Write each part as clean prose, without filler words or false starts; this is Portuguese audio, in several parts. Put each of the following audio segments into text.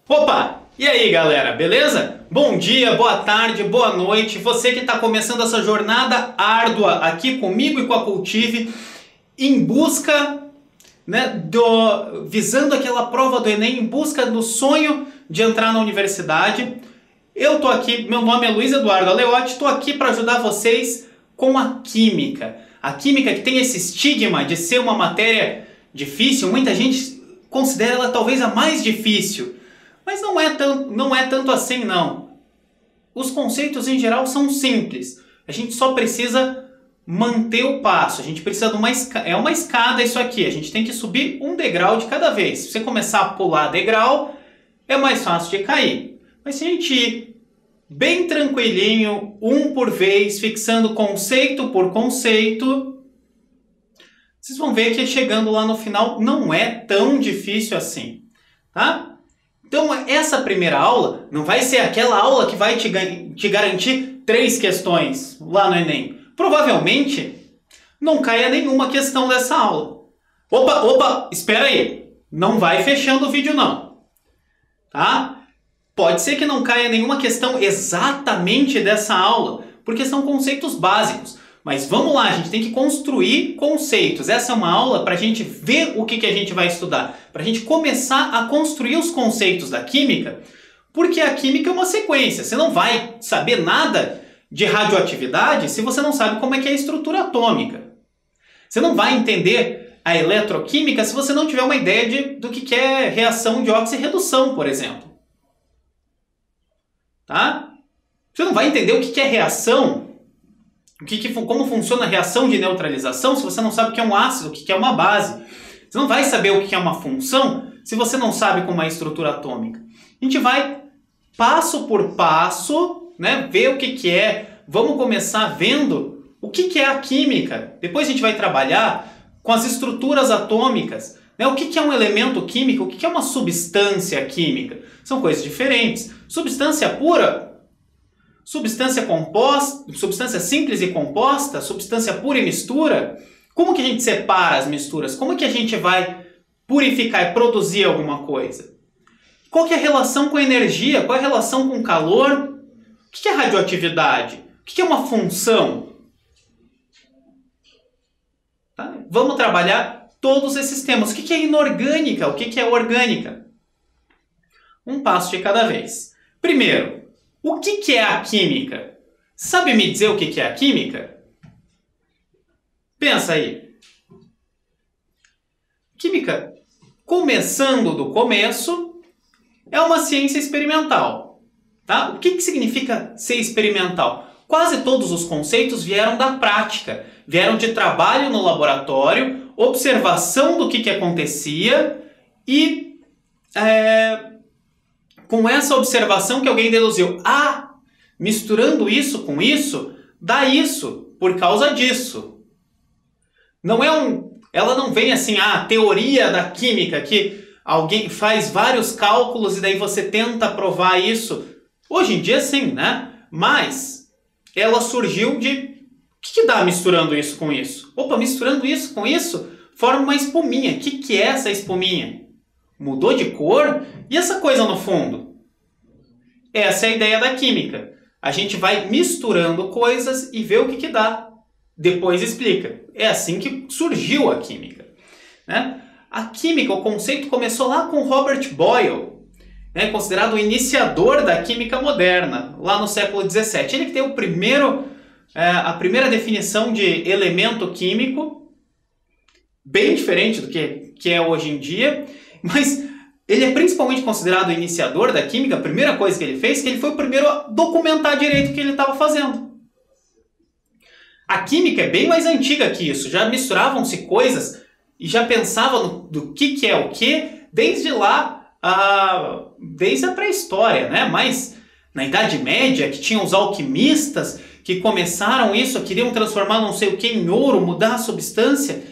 Opa! E aí, galera, beleza? Bom dia, boa tarde, boa noite. Você que está começando essa jornada árdua aqui comigo e com a Cultive em busca, visando aquela prova do Enem, em busca do sonho de entrar na universidade. Eu tô aqui, meu nome é Luiz Eduardo Aleotti, estou aqui para ajudar vocês com a Química. A Química que tem esse estigma de ser uma matéria difícil, muita gente considera ela talvez a mais difícil. Mas não é tanto assim, não. Os conceitos em geral são simples. A gente só precisa manter o passo. A gente precisa de uma escada isso aqui. A gente tem que subir um degrau de cada vez. Se você começar a pular degrau, é mais fácil de cair. Mas se a gente ir bem tranquilinho, um por vez, fixando conceito por conceito, vocês vão ver que chegando lá no final não é tão difícil assim, tá? Então, essa primeira aula não vai ser aquela aula que vai te garantir 3 questões lá no Enem. Provavelmente, não caia nenhuma questão dessa aula. Opa, espera aí. Não vai fechando o vídeo, não. Tá? Pode ser que não caia nenhuma questão exatamente dessa aula, porque são conceitos básicos. Mas vamos lá, a gente tem que construir conceitos. Essa é uma aula para a gente ver o que a gente vai estudar. Para a gente começar a construir os conceitos da química, porque a química é uma sequência. Você não vai saber nada de radioatividade se você não sabe como é que é a estrutura atômica. Você não vai entender a eletroquímica se você não tiver uma ideia do que é reação de oxirredução, por exemplo. Tá? Você não vai entender o que é reação, como funciona a reação de neutralização se você não sabe o que é um ácido, o que é uma base. Você não vai saber o que é uma função se você não sabe como é a estrutura atômica. A gente vai passo por passo, ver o que é. Vamos começar vendo o que é a química. Depois a gente vai trabalhar com as estruturas atômicas. O que é um elemento químico, o que é uma substância química. São coisas diferentes. Substância pura, substância composta, substância simples e composta, substância pura e mistura. Como que a gente separa as misturas? Como que a gente vai purificar e produzir alguma coisa? Qual que é a relação com a energia? Qual é a relação com o calor? O que é radioatividade? O que é uma função? Tá? Vamos trabalhar todos esses temas. O que é inorgânica? O que é orgânica? Um passo de cada vez. Primeiro, o que é a química? Sabe me dizer o que é a química? Pensa aí. Química, começando do começo, é uma ciência experimental. Tá? O que significa ser experimental? Quase todos os conceitos vieram da prática. Vieram de trabalho no laboratório, observação do que acontecia e com essa observação que alguém deduziu. Misturando isso com isso, dá isso por causa disso. Ela não vem assim, teoria da química, que alguém faz vários cálculos e daí você tenta provar isso. Hoje em dia sim, né? Mas ela surgiu de... O que dá misturando isso com isso? Misturando isso com isso, forma uma espuminha. O que é essa espuminha? Mudou de cor? E essa coisa no fundo? Essa é a ideia da química. A gente vai misturando coisas e vê o que dá. Depois explica. É assim que surgiu a química. Né? A química, o conceito começou lá com Robert Boyle, considerado o iniciador da química moderna, lá no século XVII. Ele que tem a primeira definição de elemento químico, bem diferente do que é hoje em dia, mas ele é principalmente considerado o iniciador da química. A primeira coisa que ele fez, que ele foi o primeiro a documentar direito o que ele estava fazendo. A química é bem mais antiga que isso. Já misturavam-se coisas e já pensavam do que é o que desde lá, desde a pré-história, né? Mas na Idade Média, que tinham os alquimistas que começaram isso, queriam transformar não sei o que em ouro, mudar a substância.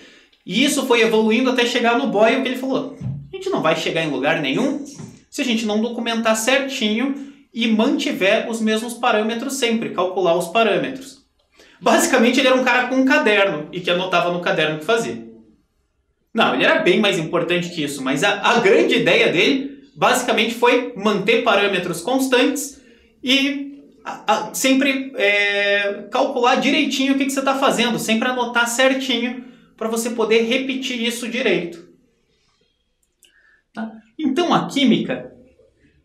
E isso foi evoluindo até chegar no Boyle, que ele falou: a gente não vai chegar em lugar nenhum se a gente não documentar certinho e mantiver os mesmos parâmetros sempre, calcular os parâmetros. Basicamente, ele era um cara com um caderno e que anotava no caderno o que fazia. Não, ele era bem mais importante que isso, mas a grande ideia dele basicamente foi manter parâmetros constantes e sempre calcular direitinho o que você está fazendo, sempre anotar certinho para você poder repetir isso direito. Tá? Então a química,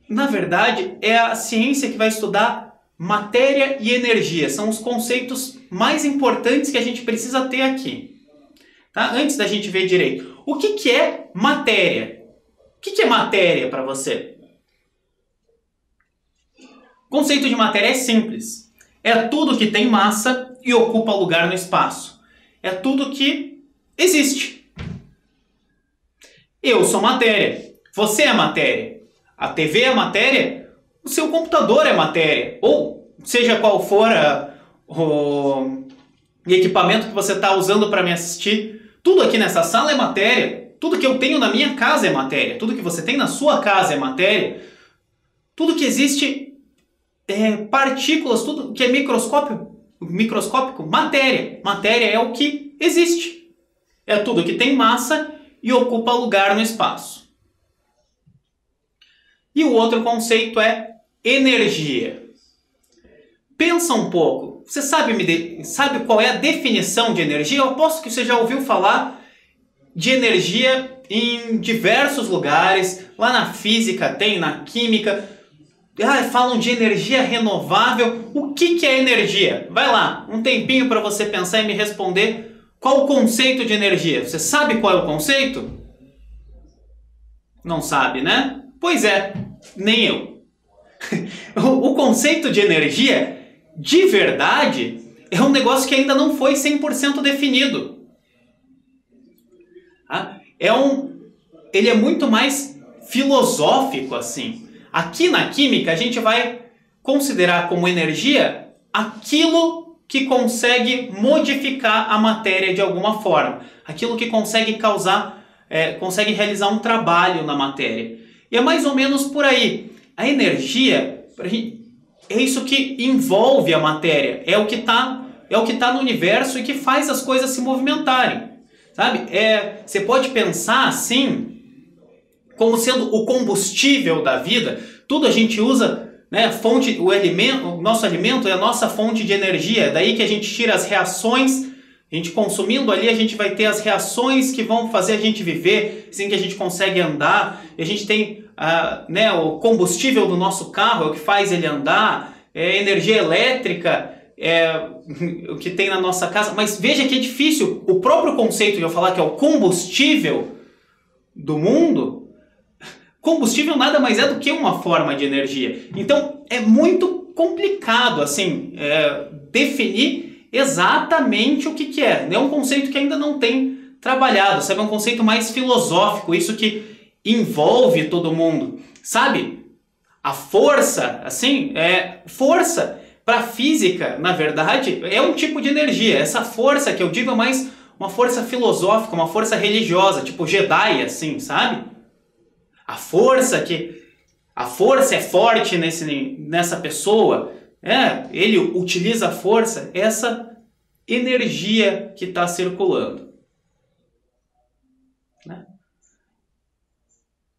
na verdade, é a ciência que vai estudar matéria e energia. São os conceitos mais importantes que a gente precisa ter aqui. Tá? Antes da gente ver direito, o que é matéria? O que é matéria para você? O conceito de matéria é simples. É tudo que tem massa e ocupa lugar no espaço. É tudo que existe. Eu sou matéria. Você é matéria. A TV é matéria. O seu computador é matéria. Ou seja qual for o equipamento que você está usando para me assistir. Tudo aqui nessa sala é matéria. Tudo que eu tenho na minha casa é matéria. Tudo que você tem na sua casa é matéria. Tudo que existe partículas, tudo que é microscópico, matéria. Matéria é o que existe. É tudo que tem massa e ocupa lugar no espaço. E o outro conceito é energia. Pensa um pouco. Você sabe qual é a definição de energia? Eu aposto que você já ouviu falar de energia em diversos lugares. Lá na física tem, na química. Falam de energia renovável. O que é energia? Vai lá, um tempinho para você pensar e me responder qual o conceito de energia. Você sabe qual é o conceito? Não sabe, né? Pois é, nem eu. O conceito de energia, de verdade, é um negócio que ainda não foi 100% definido. Ele é muito mais filosófico assim. Aqui na química a gente vai considerar como energia aquilo que consegue modificar a matéria de alguma forma. Aquilo que consegue consegue realizar um trabalho na matéria. E é mais ou menos por aí. A energia é isso que envolve a matéria. É o que tá no universo e que faz as coisas se movimentarem. Sabe? Você pode pensar assim, como sendo o combustível da vida. Tudo a gente usa, né? O nosso alimento é a nossa fonte de energia. É daí que a gente tira as reações. A gente consumindo ali, a gente vai ter as reações que vão fazer a gente viver, assim que a gente consegue andar. E a gente tem o combustível do nosso carro, é o que faz ele andar. Energia elétrica, o que tem na nossa casa. Mas veja que é difícil. O próprio conceito de eu falar que é o combustível do mundo, combustível nada mais é do que uma forma de energia. Então é muito complicado assim definir exatamente o que é. É um conceito que ainda não tem trabalhado, sabe? É um conceito mais filosófico, isso que envolve todo mundo, sabe? A força, assim, força para a física, na verdade, é um tipo de energia. Essa força que eu digo é mais uma força filosófica, uma força religiosa, tipo Jedi, assim, sabe? A força é forte nessa pessoa, ele utiliza a força, essa energia que está circulando. Né?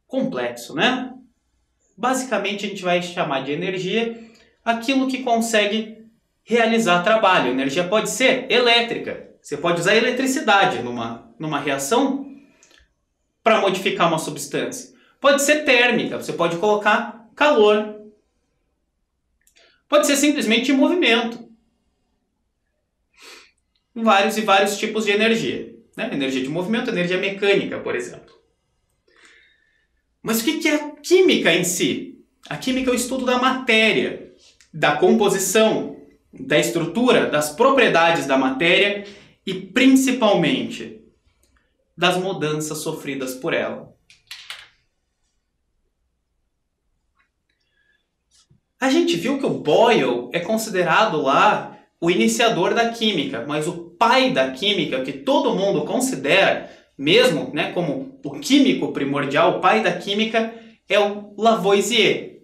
Complexo, né? Basicamente a gente vai chamar de energia aquilo que consegue realizar trabalho. Energia pode ser elétrica, você pode usar eletricidade numa reação para modificar uma substância. Pode ser térmica, você pode colocar calor. Pode ser simplesmente movimento. Vários e vários tipos de energia. Né? Energia de movimento, energia mecânica, por exemplo. Mas o que é a química em si? A química é o estudo da matéria, da composição, da estrutura, das propriedades da matéria e, principalmente, das mudanças sofridas por ela. A gente viu que o Boyle é considerado lá o iniciador da química, mas o pai da química, que todo mundo considera, mesmo como o químico primordial, o pai da química, é o Lavoisier.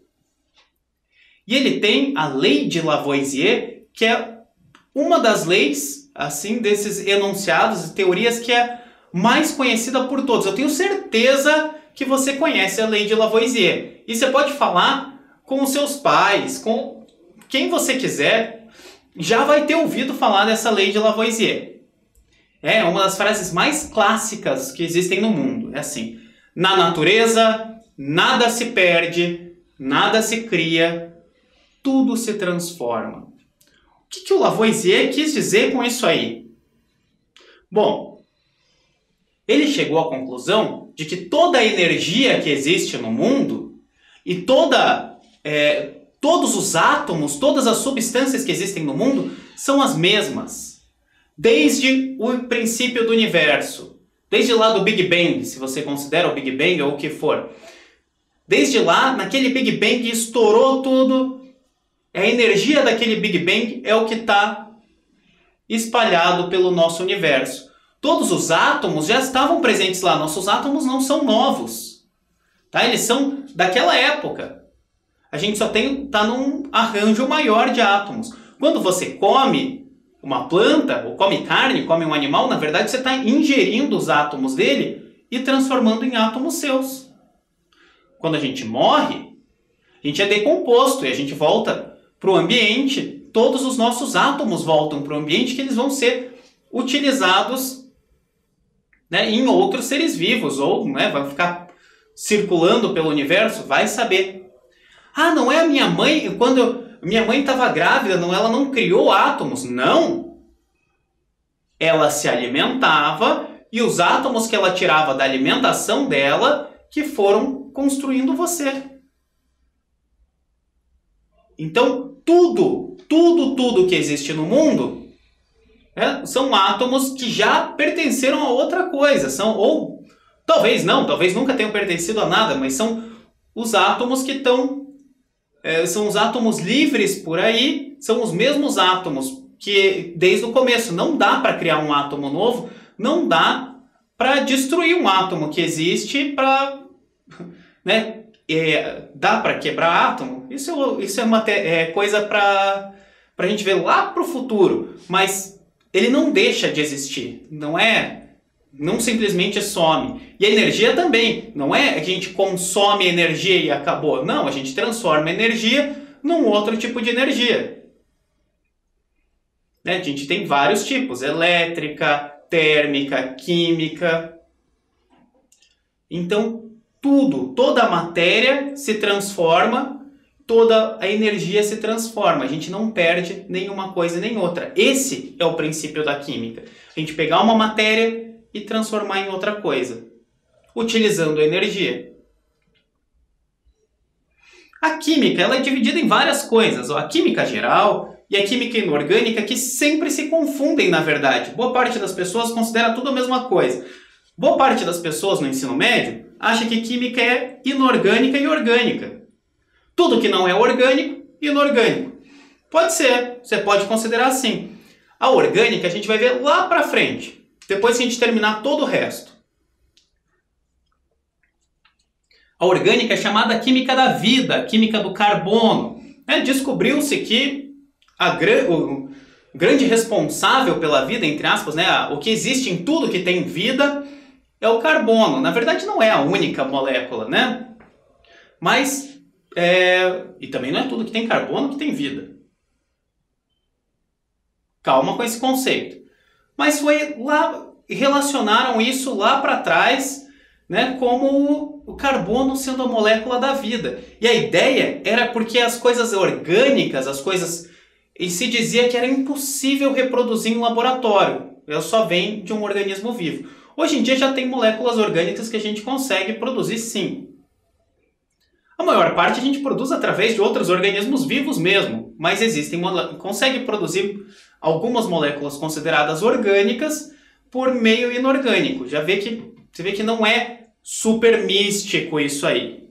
E ele tem a lei de Lavoisier, que é uma das leis assim desses enunciados e teorias que é mais conhecida por todos. Eu tenho certeza que você conhece a lei de Lavoisier. E você pode falar com os seus pais, com quem você quiser, já vai ter ouvido falar dessa lei de Lavoisier. É uma das frases mais clássicas que existem no mundo. É assim: na natureza, nada se perde, nada se cria, tudo se transforma. O que o Lavoisier quis dizer com isso aí? Bom, ele chegou à conclusão de que toda a energia que existe no mundo e todos os átomos, todas as substâncias que existem no mundo são as mesmas. Desde o princípio do universo, desde lá do Big Bang, se você considera o Big Bang ou o que for. Desde lá, naquele Big Bang estourou tudo, a energia daquele Big Bang é o que está espalhado pelo nosso universo. Todos os átomos já estavam presentes lá, nossos átomos não são novos. Tá? Eles são daquela época. A gente só está num arranjo maior de átomos. Quando você come uma planta, ou come carne, come um animal, na verdade você está ingerindo os átomos dele e transformando em átomos seus. Quando a gente morre, a gente é decomposto e a gente volta para o ambiente, todos os nossos átomos voltam para o ambiente, que eles vão ser utilizados, né, em outros seres vivos, ou, né, vão ficar circulando pelo universo, vai saber. Ah, não é a minha mãe, quando minha mãe estava grávida, ela não criou átomos. Não! Ela se alimentava e os átomos que ela tirava da alimentação dela que foram construindo você. Então, tudo que existe no mundo, né, são átomos que já pertenceram a outra coisa. Ou talvez nunca tenham pertencido a nada, mas são os átomos que estão... são os átomos livres por aí, são os mesmos átomos que desde o começo. Não dá para criar um átomo novo, não dá para destruir um átomo que existe, para... né, dá para quebrar átomo? Isso é uma coisa para a gente ver lá para o futuro, mas ele não deixa de existir, não simplesmente some. E a energia também, não é que a gente consome energia e acabou, não, a gente transforma a energia num outro tipo de energia. Né? A gente tem vários tipos, elétrica, térmica, química. Então, toda a matéria se transforma, toda a energia se transforma. A gente não perde nenhuma coisa nem outra. Esse é o princípio da química. A gente pegar uma matéria e transformar em outra coisa, utilizando a energia. A química ela é dividida em várias coisas. A química geral e a química inorgânica, que sempre se confundem, na verdade. Boa parte das pessoas considera tudo a mesma coisa. Boa parte das pessoas no ensino médio acha que química é inorgânica e orgânica. Tudo que não é orgânico, inorgânico. Pode ser, você pode considerar assim. A orgânica a gente vai ver lá pra frente, depois que a gente terminar todo o resto. A orgânica é chamada química da vida, química do carbono. Descobriu-se que o grande responsável pela vida, entre aspas, o que existe em tudo que tem vida, é o carbono. Na verdade, não é a única molécula, né? Mas, e também não é tudo que tem carbono que tem vida. Calma com esse conceito. Mas relacionaram isso lá para trás, né, como o carbono sendo a molécula da vida. E a ideia era porque as coisas orgânicas, e se dizia que era impossível reproduzir em laboratório. Ela só vem de um organismo vivo. Hoje em dia já tem moléculas orgânicas que a gente consegue produzir sim. A maior parte a gente produz através de outros organismos vivos mesmo, mas consegue produzir algumas moléculas consideradas orgânicas por meio inorgânico. Você vê que não é super místico isso aí.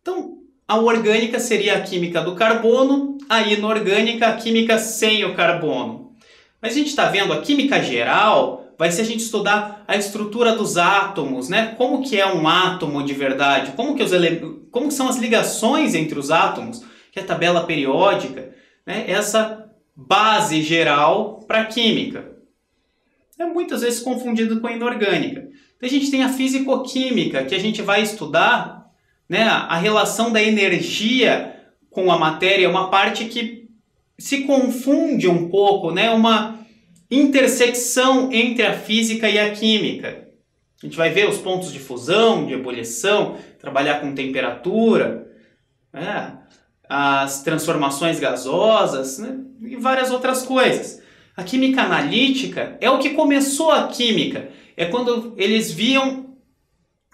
Então, a orgânica seria a química do carbono, a inorgânica a química sem o carbono. Mas a gente está vendo a química geral... vai ser a gente estudar a estrutura dos átomos, né? Como que é um átomo de verdade, como que são as ligações entre os átomos, que é a tabela periódica, né? Essa base geral para a química. É muitas vezes confundido com a inorgânica. A gente tem a fisicoquímica, que a gente vai estudar, né, a relação da energia com a matéria, uma parte que se confunde um pouco, né, uma intersecção entre a física e a química. A gente vai ver os pontos de fusão, de ebulição, trabalhar com temperatura, né, as transformações gasosas, né, e várias outras coisas. A química analítica é o que começou a química. É quando eles viam,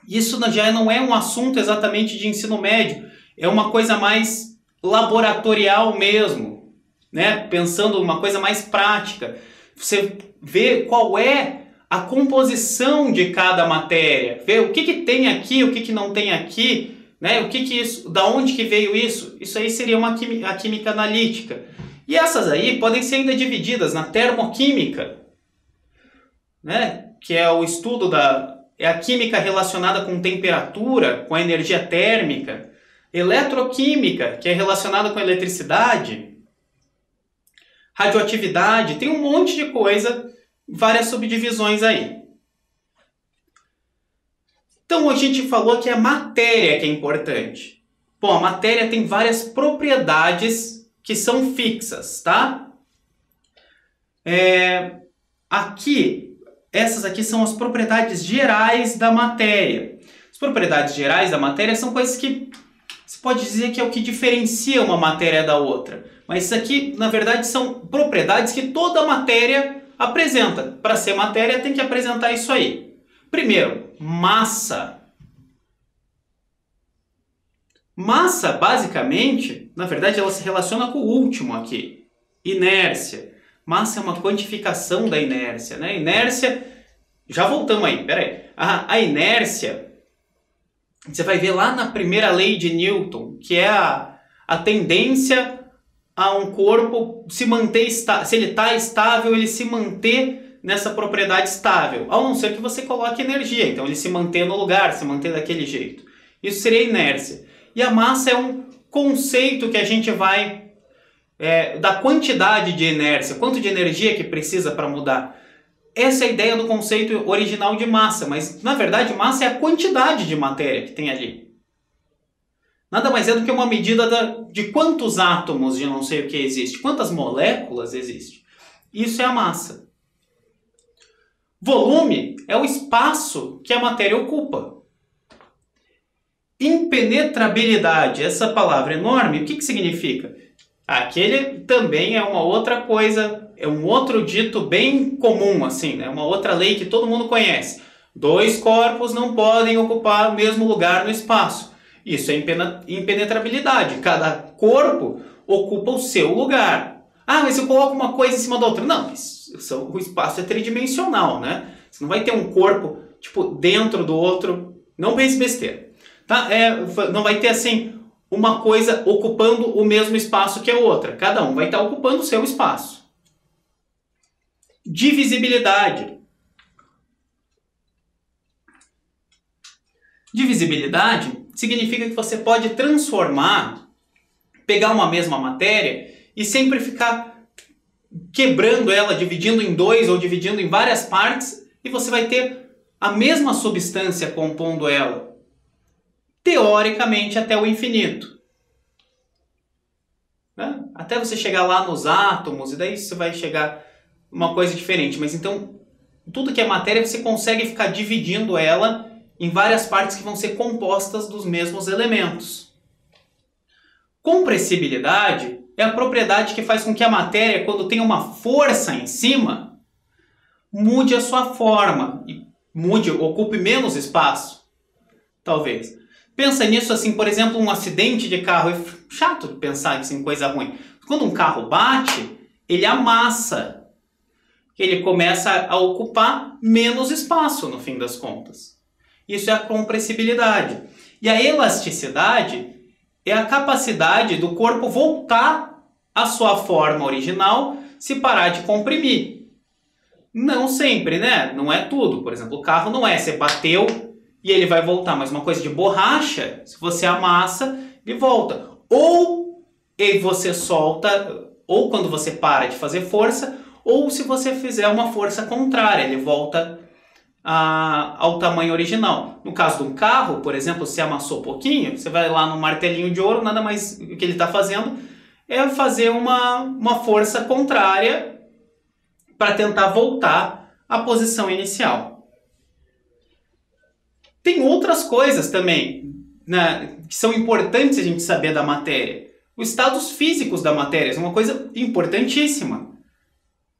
isso já não é um assunto exatamente de ensino médio, é uma coisa mais laboratorial mesmo, né? Pensando uma coisa mais prática. Você vê qual é a composição de cada matéria, vê o que tem aqui, o que não tem aqui, né? O que isso, da onde que veio isso? Isso aí seria a química analítica. E essas aí podem ser ainda divididas na termoquímica, né? Que é o estudo é a química relacionada com temperatura, com a energia térmica, eletroquímica, que é relacionada com a eletricidade, radioatividade, tem um monte de coisa, várias subdivisões aí. Então a gente falou que é a matéria que é importante. Bom, a matéria tem várias propriedades que são fixas, tá? Aqui, essas aqui são as propriedades gerais da matéria. As propriedades gerais da matéria são coisas que você pode dizer que é o que diferencia uma matéria da outra. Mas isso aqui, na verdade, são propriedades que toda matéria apresenta. Para ser matéria, tem que apresentar isso aí. Primeiro, massa. Massa, basicamente, na verdade, ela se relaciona com o último aqui. Inércia. Massa é uma quantificação da inércia, né? Inércia, já voltamos aí, peraí. A inércia, você vai ver lá na primeira lei de Newton, que é a tendência a um corpo se manter estável. Se ele está estável, ele se manter nessa propriedade estável, a não ser que você coloque energia. Então ele se mantém no lugar, se mantém daquele jeito. Isso seria inércia. E a massa é um conceito que a gente vai... da quantidade de inércia, quanto de energia que precisa para mudar. Essa é a ideia do conceito original de massa, mas na verdade massa é a quantidade de matéria que tem ali. Nada mais é do que uma medida de quantos átomos de não sei o que existe, quantas moléculas existe. Isso é a massa. Volume é o espaço que a matéria ocupa. Impenetrabilidade, essa palavra enorme, o que significa? Aquele também é uma outra coisa, é um outro dito bem comum, assim, né? Uma outra lei que todo mundo conhece. Dois corpos não podem ocupar o mesmo lugar no espaço. Isso é impenetrabilidade. Cada corpo ocupa o seu lugar. Ah, mas eu coloco uma coisa em cima da outra. Não, o espaço é tridimensional, né? Você não vai ter um corpo, tipo, dentro do outro. Não pense besteira. Tá? Não vai ter, assim, uma coisa ocupando o mesmo espaço que a outra. Cada um vai estar ocupando o seu espaço. Divisibilidade. Divisibilidade significa que você pode transformar, pegar uma mesma matéria e sempre ficar quebrando ela, dividindo em dois ou dividindo em várias partes, e você vai ter a mesma substância compondo ela, teoricamente até o infinito. Né? Até você chegar lá nos átomos, e daí você vai chegar uma coisa diferente. Mas então, tudo que é matéria, você consegue ficar dividindo ela em várias partes que vão ser compostas dos mesmos elementos. Compressibilidade é a propriedade que faz com que a matéria, quando tem uma força em cima, mude a sua forma e ocupe menos espaço, talvez. Pensa nisso assim, por exemplo, um acidente de carro. É chato de pensar isso em coisa ruim. Quando um carro bate, ele amassa. Ele começa a ocupar menos espaço, no fim das contas. Isso é a compressibilidade. E a elasticidade é a capacidade do corpo voltar à sua forma original se parar de comprimir. Não sempre, né? Não é tudo. Por exemplo, o carro não é. Você bateu e ele vai voltar. Mas uma coisa de borracha, se você amassa, ele volta. Ou você solta, ou quando você para de fazer força, ou se você fizer uma força contrária, ele volta ao tamanho original. No caso de um carro, por exemplo, se amassou pouquinho, você vai lá no martelinho de ouro, nada mais o que ele está fazendo é fazer uma força contrária para tentar voltar à posição inicial. Tem outras coisas também, né, que são importantes a gente saber da matéria. Os estados físicos da matéria são uma coisa importantíssima.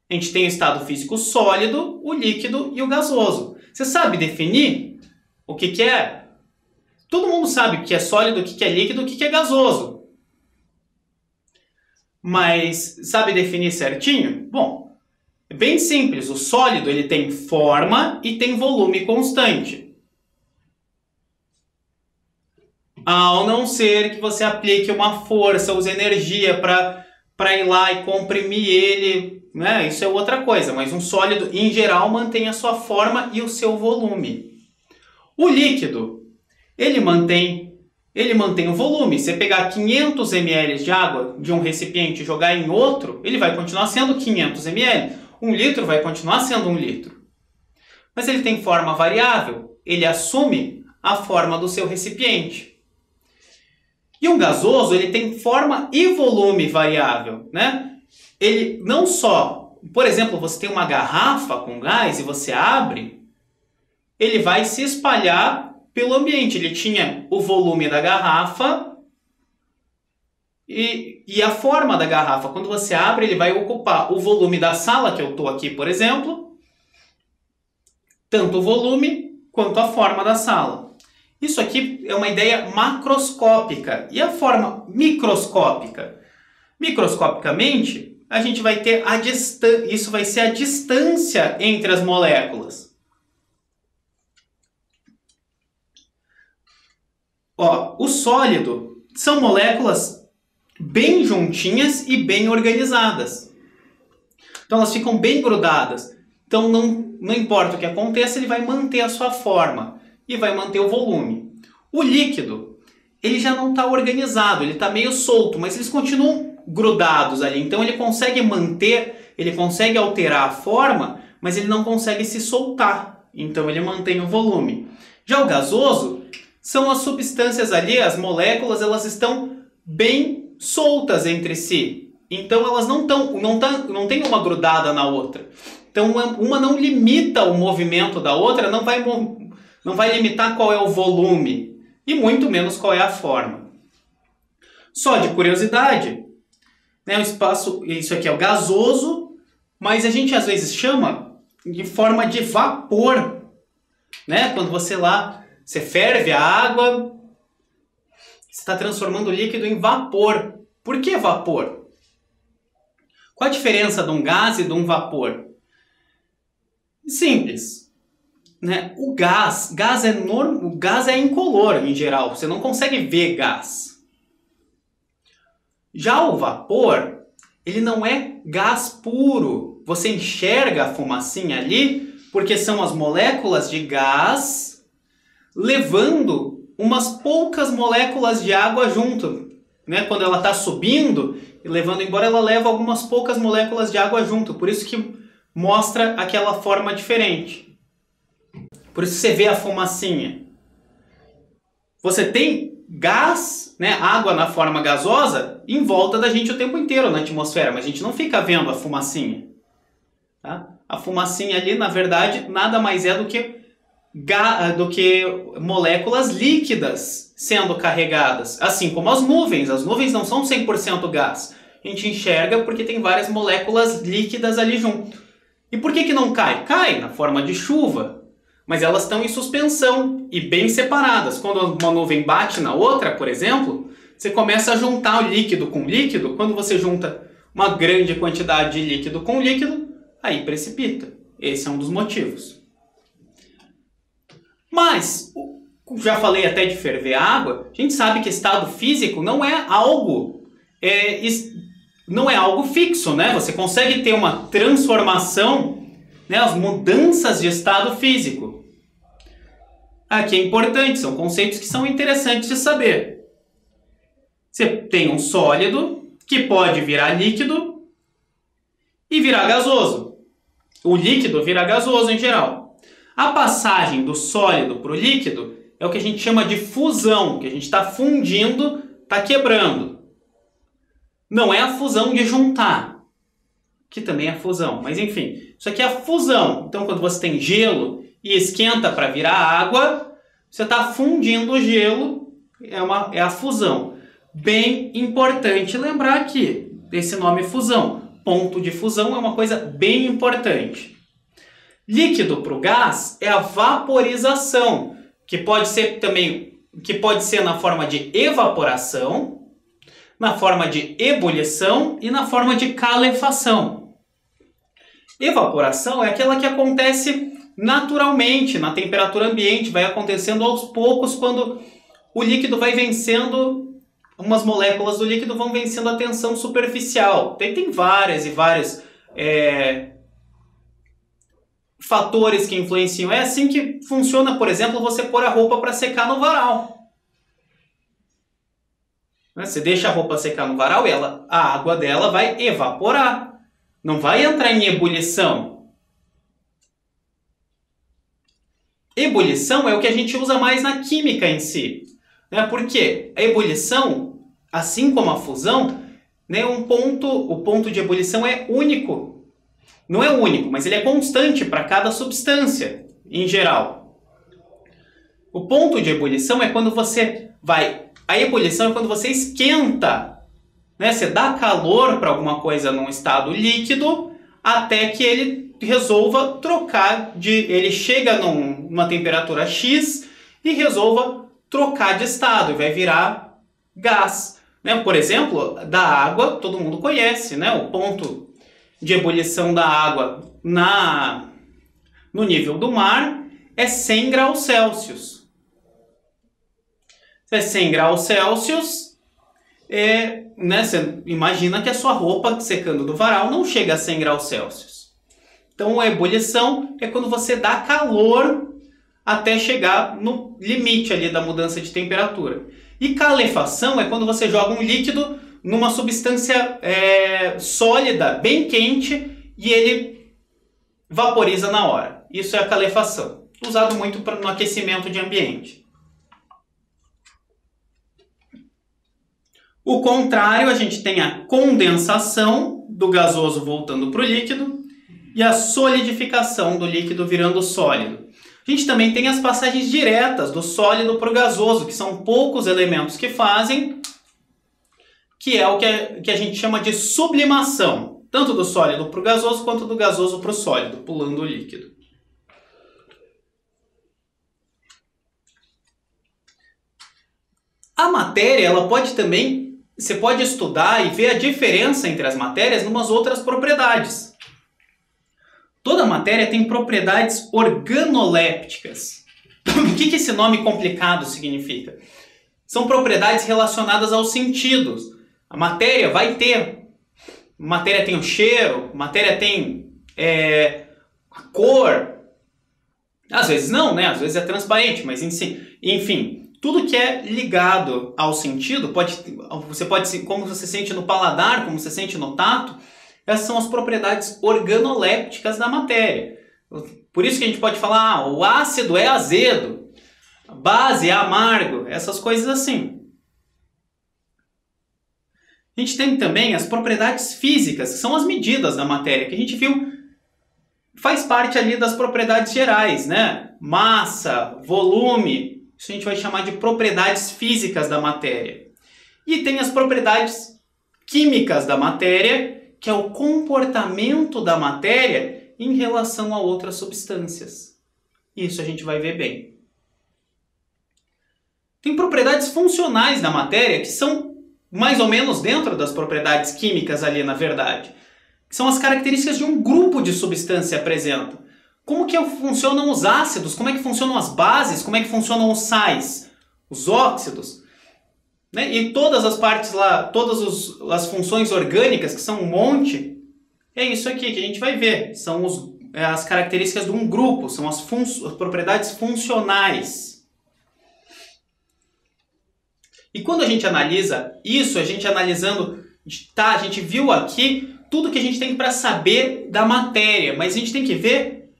A gente tem o estado físico sólido, o líquido e o gasoso. Você sabe definir o que é? Todo mundo sabe o que é sólido, o que é líquido, o que é gasoso. Mas sabe definir certinho? Bom, é bem simples. O sólido ele tem forma e tem volume constante. Ao não ser que você aplique uma força, use energia para ir lá e comprimir ele, né? Isso é outra coisa, mas um sólido, em geral, mantém a sua forma e o seu volume. O líquido, ele mantém o volume. Se você pegar 500 ml de água de um recipiente e jogar em outro, ele vai continuar sendo 500 ml. 1 litro vai continuar sendo 1 litro. Mas ele tem forma variável, ele assume a forma do seu recipiente. E um gasoso, ele tem forma e volume variável, né? Ele não só, por exemplo, você tem uma garrafa com gás e você abre, ele vai se espalhar pelo ambiente. Ele tinha o volume da garrafa e a forma da garrafa. Quando você abre, ele vai ocupar o volume da sala, que eu estou aqui, por exemplo, tanto o volume quanto a forma da sala. Isso aqui é uma ideia macroscópica. E a forma microscópica? Microscopicamente, a gente vai ter a distância. Isso vai ser a distância entre as moléculas. Ó, o sólido são moléculas bem juntinhas e bem organizadas. Então elas ficam bem grudadas. Então não importa o que aconteça, ele vai manter a sua forma e vai manter o volume. O líquido, ele já não está organizado, ele está meio solto, mas eles continuam grudados ali. Então ele consegue manter, ele consegue alterar a forma, mas ele não consegue se soltar. Então ele mantém o volume. Já o gasoso, são as substâncias ali, as moléculas, elas estão bem soltas entre si. Então elas não tem uma grudada na outra. Então uma não limita o movimento da outra, não vai limitar qual é o volume e muito menos qual é a forma. Só de curiosidade, né, o espaço, isso aqui é o gasoso, mas a gente às vezes chama de forma de vapor, né? Quando você ferve a água, você está transformando o líquido em vapor. Por que vapor? Qual a diferença de um gás e de um vapor? Simples. Né? O gás é incolor em geral, você não consegue ver gás. Já o vapor, ele não é gás puro. Você enxerga a fumacinha ali porque são as moléculas de gás levando umas poucas moléculas de água junto. Né? Quando ela está subindo e levando embora, ela leva algumas poucas moléculas de água junto. Por isso que mostra aquela forma diferente. Por isso você vê a fumacinha. Você tem gás, né, água na forma gasosa, em volta da gente o tempo inteiro na atmosfera, mas a gente não fica vendo a fumacinha. Tá? A fumacinha ali, na verdade, nada mais é do que moléculas líquidas sendo carregadas. Assim como as nuvens não são 100% gás. A gente enxerga porque tem várias moléculas líquidas ali junto. E por que não cai? Cai na forma de chuva. Mas elas estão em suspensão e bem separadas. Quando uma nuvem bate na outra, por exemplo, você começa a juntar o líquido com líquido. Quando você junta uma grande quantidade de líquido com líquido, aí precipita. Esse é um dos motivos. Mas, já falei até de ferver água, a gente sabe que estado físico não é algo fixo, né? Você consegue ter uma transformação, né, as mudanças de estado físico. Aqui é importante, são conceitos que são interessantes de saber. Você tem um sólido que pode virar líquido e virar gasoso. O líquido vira gasoso em geral. A passagem do sólido para o líquido é o que a gente chama de fusão, que a gente está fundindo, está quebrando. Não é a fusão de juntar, que também é fusão, mas enfim, isso aqui é a fusão. Então, quando você tem gelo e esquenta para virar água, você está fundindo o gelo, é a fusão. Bem importante lembrar aqui desse nome fusão. Ponto de fusão é uma coisa bem importante. Líquido para o gás é a vaporização, que pode ser na forma de evaporação, na forma de ebulição e na forma de calefação. Evaporação é aquela que acontece naturalmente, na temperatura ambiente, vai acontecendo aos poucos quando o líquido vai vencendo, umas moléculas do líquido vão vencendo a tensão superficial. Tem várias e vários fatores que influenciam. É assim que funciona, por exemplo, você pôr a roupa para secar no varal. Você deixa a roupa secar no varal e a água dela vai evaporar. Não vai entrar em ebulição. Ebulição é o que a gente usa mais na química em si. Porque a ebulição, assim como a fusão, o ponto de ebulição é único. Não é único, mas ele é constante para cada substância, em geral. O ponto de ebulição é quando você vai... A ebulição é quando você esquenta, você dá calor para alguma coisa num estado líquido até que ele resolva trocar ele chega numa temperatura X e resolva trocar de estado e vai virar gás. Por exemplo, da água, todo mundo conhece, o ponto de ebulição da água no nível do mar é 100 graus Celsius. Se é 100 graus Celsius, você imagina que a sua roupa secando do varal não chega a 100 graus Celsius. Então, a ebulição é quando você dá calor até chegar no limite ali da mudança de temperatura. E calefação é quando você joga um líquido numa substância sólida, bem quente, e ele vaporiza na hora. Isso é a calefação, usado muito no aquecimento de ambiente. O contrário, a gente tem a condensação do gasoso voltando para o líquido e a solidificação do líquido virando sólido. A gente também tem as passagens diretas do sólido para o gasoso, que são poucos elementos que fazem, que é o que a gente chama de sublimação, tanto do sólido para o gasoso quanto do gasoso para o sólido, pulando o líquido. A matéria, você pode estudar e ver a diferença entre as matérias em umas outras propriedades. Toda matéria tem propriedades organolépticas. O que esse nome complicado significa? São propriedades relacionadas aos sentidos. A matéria matéria tem o cheiro, matéria tem a cor. Às vezes não, às vezes é transparente, mas enfim, tudo que é ligado ao sentido, como você sente no paladar, como você sente no tato, essas são as propriedades organolépticas da matéria. Por isso que a gente pode falar, o ácido é azedo, a base é amargo, essas coisas assim. A gente tem também as propriedades físicas, que são as medidas da matéria, que a gente viu, faz parte ali das propriedades gerais, Massa, volume, isso a gente vai chamar de propriedades físicas da matéria. E tem as propriedades químicas da matéria, que é o comportamento da matéria em relação a outras substâncias. Isso a gente vai ver bem. Tem propriedades funcionais da matéria que são mais ou menos dentro das propriedades químicas ali, na verdade. Que são as características de um grupo de substância apresenta. Como que funcionam os ácidos? Como é que funcionam as bases? Como é que funcionam os sais? Os óxidos? E todas as partes lá, todas as funções orgânicas, que são um monte, é isso aqui que a gente vai ver. São as características de um grupo, são as propriedades funcionais. E quando a gente analisa isso, a gente viu aqui tudo que a gente tem para saber da matéria, mas a gente tem que ver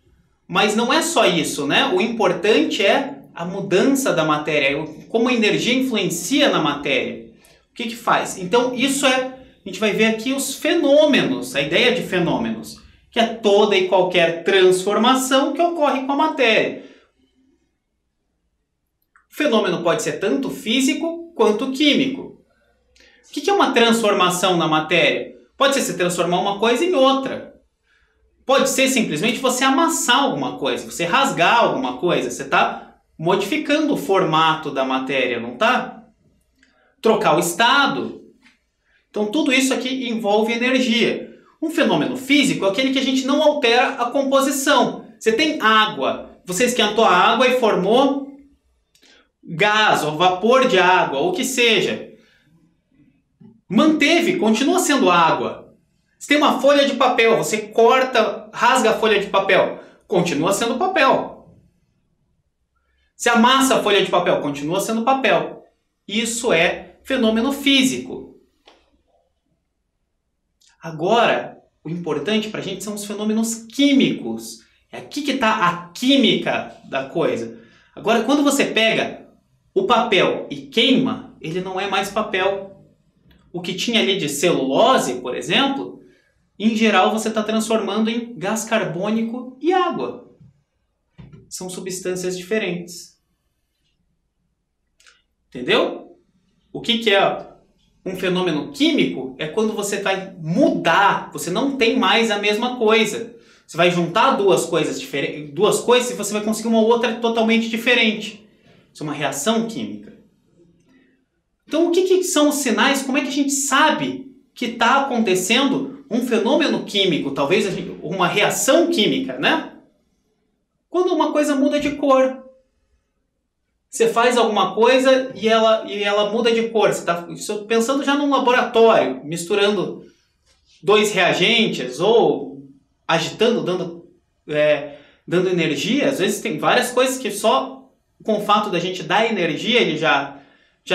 Mas não é só isso, né? O importante é a mudança da matéria, como a energia influencia na matéria. O que que faz? Então, isso a gente vai ver aqui os fenômenos, a ideia de fenômenos, que é toda e qualquer transformação que ocorre com a matéria. O fenômeno pode ser tanto físico quanto químico. O que é uma transformação na matéria? Pode ser você transformar uma coisa em outra. Pode ser simplesmente você amassar alguma coisa, você rasgar alguma coisa. Você está modificando o formato da matéria, não está? Trocar o estado. Então tudo isso aqui envolve energia. Um fenômeno físico é aquele que a gente não altera a composição. Você tem água, você esquentou a água e formou gás ou vapor de água, ou o que seja. Manteve, continua sendo água. Você tem uma folha de papel, você corta, rasga a folha de papel, continua sendo papel. Você amassa a folha de papel, continua sendo papel. Isso é fenômeno físico. Agora, o importante para a gente são os fenômenos químicos. É aqui que está a química da coisa. Agora, quando você pega o papel e queima, ele não é mais papel. O que tinha ali de celulose, por exemplo, em geral você está transformando em gás carbônico e água. São substâncias diferentes. Entendeu? O que é um fenômeno químico? É quando você vai mudar, você não tem mais a mesma coisa. Você vai juntar duas coisas diferentes, e você vai conseguir uma outra totalmente diferente. Isso é uma reação química. Então, o que são os sinais? Como é que a gente sabe que está acontecendo um fenômeno químico, talvez uma reação química, né? Quando uma coisa muda de cor. Você faz alguma coisa e ela muda de cor. Você está pensando já num laboratório, misturando dois reagentes ou agitando, dando energia. Às vezes tem várias coisas que só com o fato da gente dar energia, ele já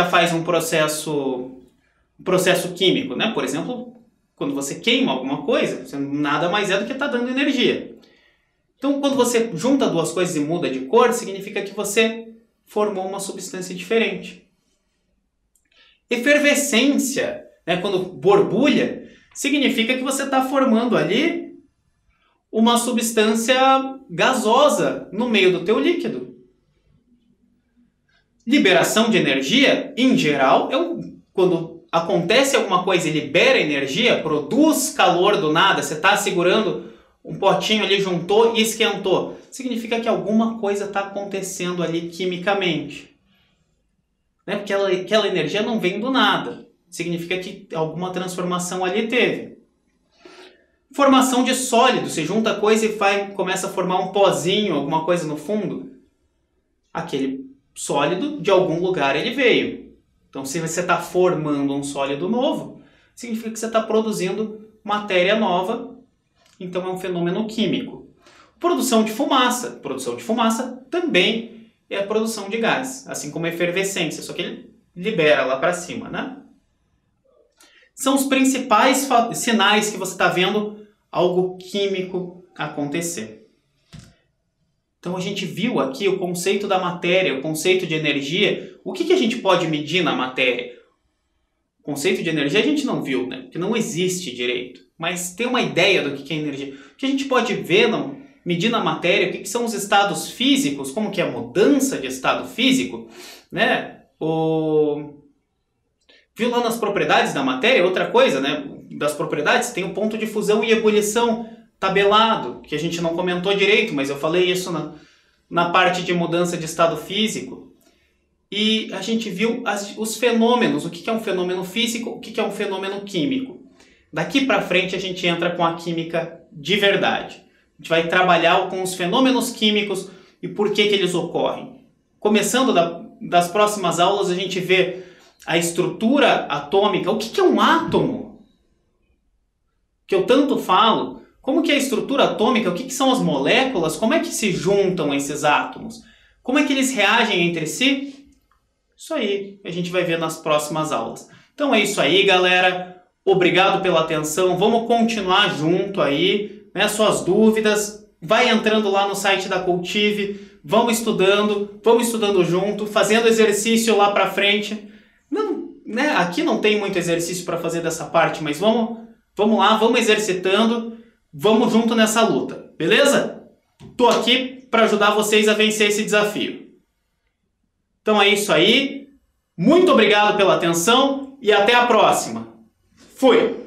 faz um processo químico, né? Por exemplo, quando você queima alguma coisa, você nada mais é do que está dando energia. Então, quando você junta duas coisas e muda de cor, significa que você formou uma substância diferente. Efervescência, né? Quando borbulha, significa que você está formando ali uma substância gasosa no meio do teu líquido. Liberação de energia, em geral, quando acontece alguma coisa e libera energia, produz calor do nada, você está segurando um potinho ali, juntou e esquentou. Significa que alguma coisa está acontecendo ali quimicamente. Né? Porque aquela energia não vem do nada. Significa que alguma transformação ali teve. Formação de sólido. Você junta a coisa e começa a formar um pozinho, alguma coisa no fundo. Aquele sólido, de algum lugar ele veio. Então, se você está formando um sólido novo, significa que você está produzindo matéria nova. Então, é um fenômeno químico. Produção de fumaça. Produção de fumaça também é a produção de gás, assim como a efervescência, só que ele libera lá para cima, né? São os principais sinais que você está vendo algo químico acontecer. Então, a gente viu aqui o conceito da matéria, o conceito de energia. O que a gente pode medir na matéria? O conceito de energia a gente não viu, né? Porque não existe direito. Mas tem uma ideia do que é energia. O que a gente pode ver, medir na matéria, o que são os estados físicos, como que é a mudança de estado físico, né? Viu lá nas propriedades da matéria, outra coisa, né? Das propriedades tem o ponto de fusão e ebulição tabelado, que a gente não comentou direito, mas eu falei isso na parte de mudança de estado físico. E a gente viu os fenômenos, o que é um fenômeno físico, o que é um fenômeno químico. Daqui para frente a gente entra com a química de verdade. A gente vai trabalhar com os fenômenos químicos e por que eles ocorrem. Começando das próximas aulas, a gente vê a estrutura atômica. O que é um átomo? Que eu tanto falo. Como que é a estrutura atômica? O que são as moléculas? Como é que se juntam esses átomos? Como é que eles reagem entre si? Isso aí a gente vai ver nas próximas aulas. Então é isso aí, galera. Obrigado pela atenção. Vamos continuar junto aí, né? Suas dúvidas, vai entrando lá no site da Cultive, vamos estudando junto, fazendo exercício lá pra frente. Não, né? Aqui não tem muito exercício para fazer dessa parte, mas vamos lá, vamos exercitando, vamos junto nessa luta, beleza? Tô aqui para ajudar vocês a vencer esse desafio. Então é isso aí. Muito obrigado pela atenção e até a próxima. Fui!